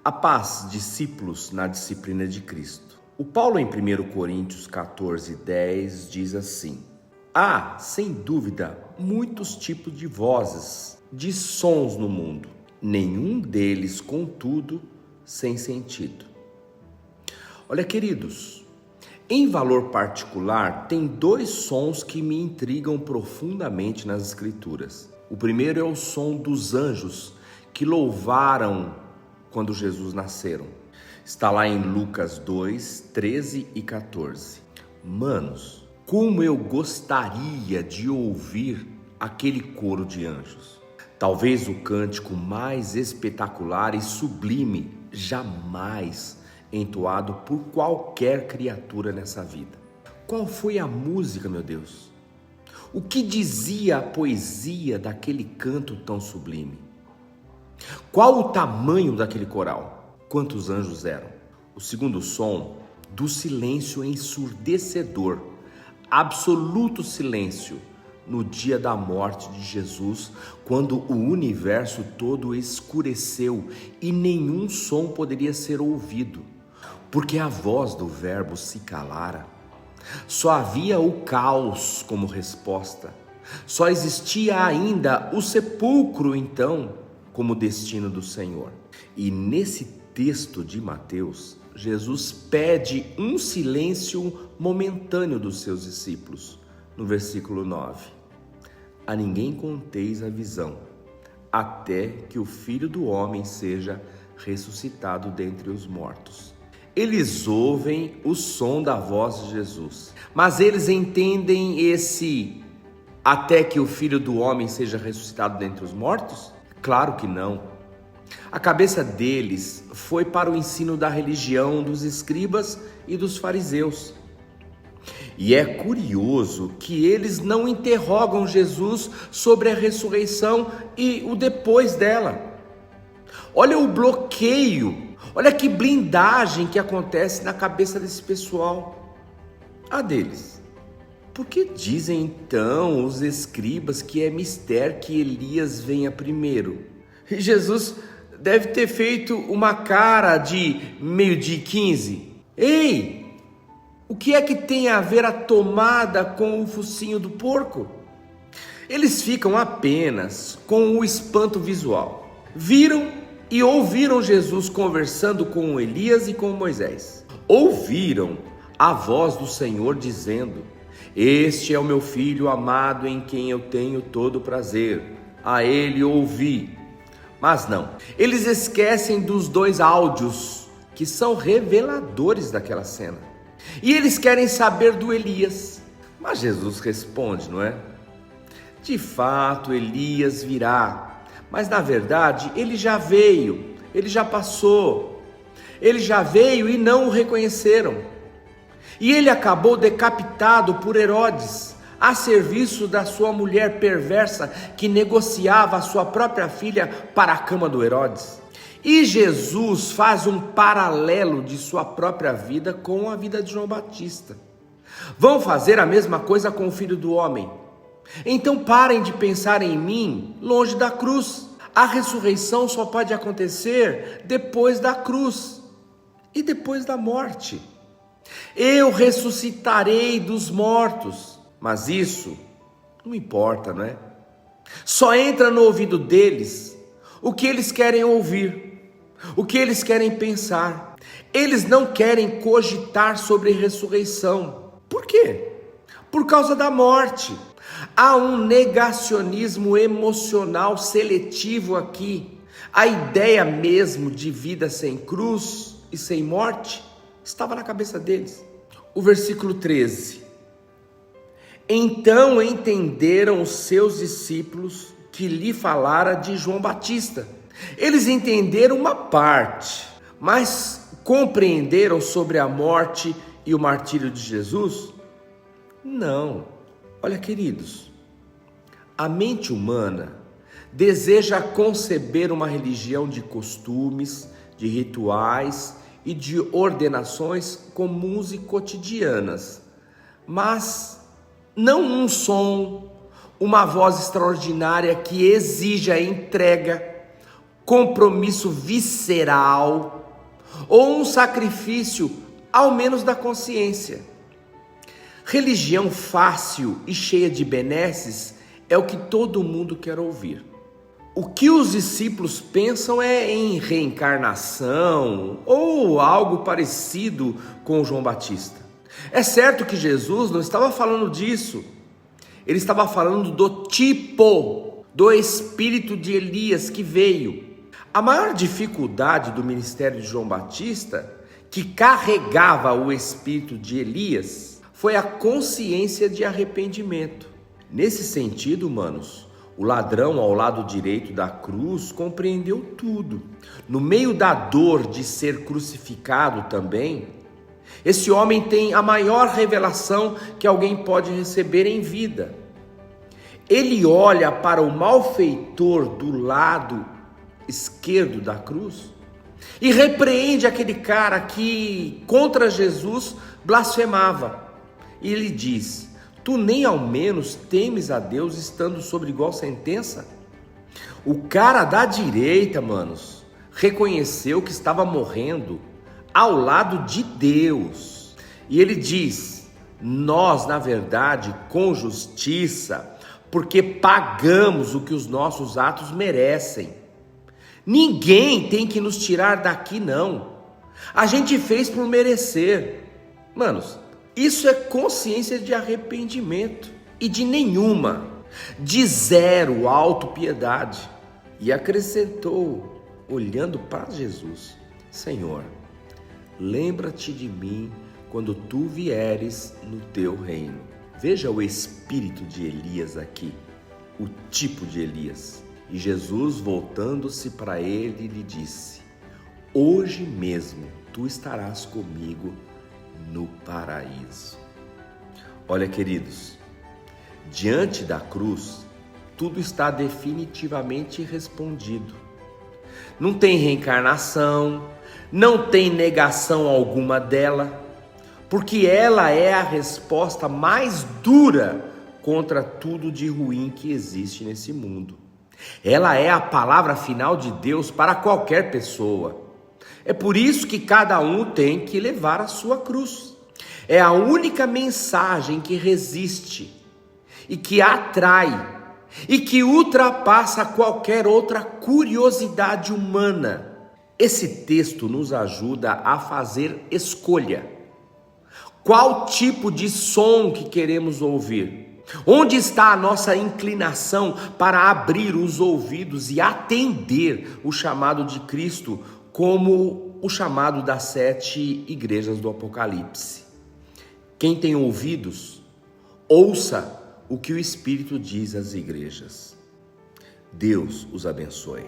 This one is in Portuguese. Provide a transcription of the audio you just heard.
A paz, discípulos na disciplina de Cristo. O Paulo em 1 Coríntios 14:10 diz assim: há, sem dúvida, muitos tipos de vozes, de sons no mundo, nenhum deles, contudo, sem sentido. Olha, queridos, em valor particular, tem dois sons que me intrigam profundamente nas Escrituras. O primeiro é o som dos anjos que louvaram quando Jesus nasceram. Está lá em Lucas 2, 13 e 14. Manos, como eu gostaria de ouvir aquele coro de anjos. Talvez o cântico mais espetacular e sublime jamais entoado por qualquer criatura nessa vida. Qual foi a música, meu Deus? O que dizia a poesia daquele canto tão sublime? Qual o tamanho daquele coral? Quantos anjos eram? O segundo som, do silêncio ensurdecedor, absoluto silêncio, no dia da morte de Jesus, quando o universo todo escureceu e nenhum som poderia ser ouvido, porque a voz do Verbo se calara. Só havia o caos como resposta. Só existia ainda o sepulcro, então, como destino do Senhor. E nesse texto de Mateus, Jesus pede um silêncio momentâneo dos seus discípulos. No versículo 9: a ninguém conteis a visão, até que o Filho do Homem seja ressuscitado dentre os mortos. Eles ouvem o som da voz de Jesus, mas eles entendem esse até que o Filho do Homem seja ressuscitado dentre os mortos? Claro que não. A cabeça deles foi para o ensino da religião dos escribas e dos fariseus. E é curioso que eles não interrogam Jesus sobre a ressurreição e o depois dela. Olha o bloqueio, olha que blindagem que acontece na cabeça desse pessoal. A deles. Por que dizem então os escribas que é mistério que Elias venha primeiro? E Jesus deve ter feito uma cara de 12:15. Ei, o que é que tem a ver a tomada com o focinho do porco? Eles ficam apenas com o espanto visual. Viram e ouviram Jesus conversando com Elias e com Moisés. Ouviram a voz do Senhor dizendo: este é o meu filho amado em quem eu tenho todo prazer. A ele ouvi. Mas não, eles esquecem dos dois áudios que são reveladores daquela cena. E eles querem saber do Elias. Mas Jesus responde, não é? De fato, Elias virá. Mas na verdade, ele já veio, ele já passou. Ele já veio e não o reconheceram. E ele acabou decapitado por Herodes, a serviço da sua mulher perversa que negociava a sua própria filha para a cama do Herodes. E Jesus faz um paralelo de sua própria vida com a vida de João Batista. Vão fazer a mesma coisa com o Filho do Homem. Então parem de pensar em mim longe da cruz. A ressurreição só pode acontecer depois da cruz e depois da morte. Eu ressuscitarei dos mortos, mas isso não importa, não é? Só entra no ouvido deles o que eles querem ouvir, o que eles querem pensar. Eles não querem cogitar sobre ressurreição. Por quê? Por causa da morte. Há um negacionismo emocional seletivo aqui. A ideia mesmo de vida sem cruz e sem morte estava na cabeça deles. O versículo 13. Então entenderam os seus discípulos que lhe falara de João Batista. Eles entenderam uma parte, mas compreenderam sobre a morte e o martírio de Jesus? Não. Olha, queridos, a mente humana deseja conceber uma religião de costumes, de rituais e de ordenações comuns e cotidianas, mas não um som, uma voz extraordinária que exija entrega, compromisso visceral ou um sacrifício, ao menos da consciência. Religião fácil e cheia de benesses é o que todo mundo quer ouvir. O que os discípulos pensam é em reencarnação ou algo parecido com João Batista. É certo que Jesus não estava falando disso. Ele estava falando do tipo, do espírito de Elias que veio. A maior dificuldade do ministério de João Batista, que carregava o espírito de Elias, foi a consciência de arrependimento. Nesse sentido, manos, o ladrão ao lado direito da cruz compreendeu tudo. No meio da dor de ser crucificado também, esse homem tem a maior revelação que alguém pode receber em vida. Ele olha para o malfeitor do lado esquerdo da cruz e repreende aquele cara que contra Jesus blasfemava. E ele diz: tu nem ao menos temes a Deus estando sob igual sentença? O cara da direita, manos, reconheceu que estava morrendo ao lado de Deus. E ele diz: nós, na verdade, com justiça, porque pagamos o que os nossos atos merecem. Ninguém tem que nos tirar daqui, não. A gente fez por merecer. Manos, isso é consciência de arrependimento e de nenhuma, de zero autopiedade. E acrescentou, olhando para Jesus: Senhor, lembra-te de mim quando tu vieres no teu reino. Veja o espírito de Elias aqui, o tipo de Elias. E Jesus, voltando-se para ele, lhe disse: hoje mesmo tu estarás comigo no paraíso. Olha, queridos, diante da cruz, tudo está definitivamente respondido. Não tem reencarnação, não tem negação alguma dela, porque ela é a resposta mais dura contra tudo de ruim que existe nesse mundo. Ela é a palavra final de Deus para qualquer pessoa. É por isso que cada um tem que levar a sua cruz. É a única mensagem que resiste e que atrai e que ultrapassa qualquer outra curiosidade humana. Esse texto nos ajuda a fazer escolha. Qual tipo de som que queremos ouvir? Onde está a nossa inclinação para abrir os ouvidos e atender o chamado de Cristo, como o chamado das 7 igrejas do Apocalipse? Quem tem ouvidos, ouça o que o Espírito diz às igrejas. Deus os abençoe.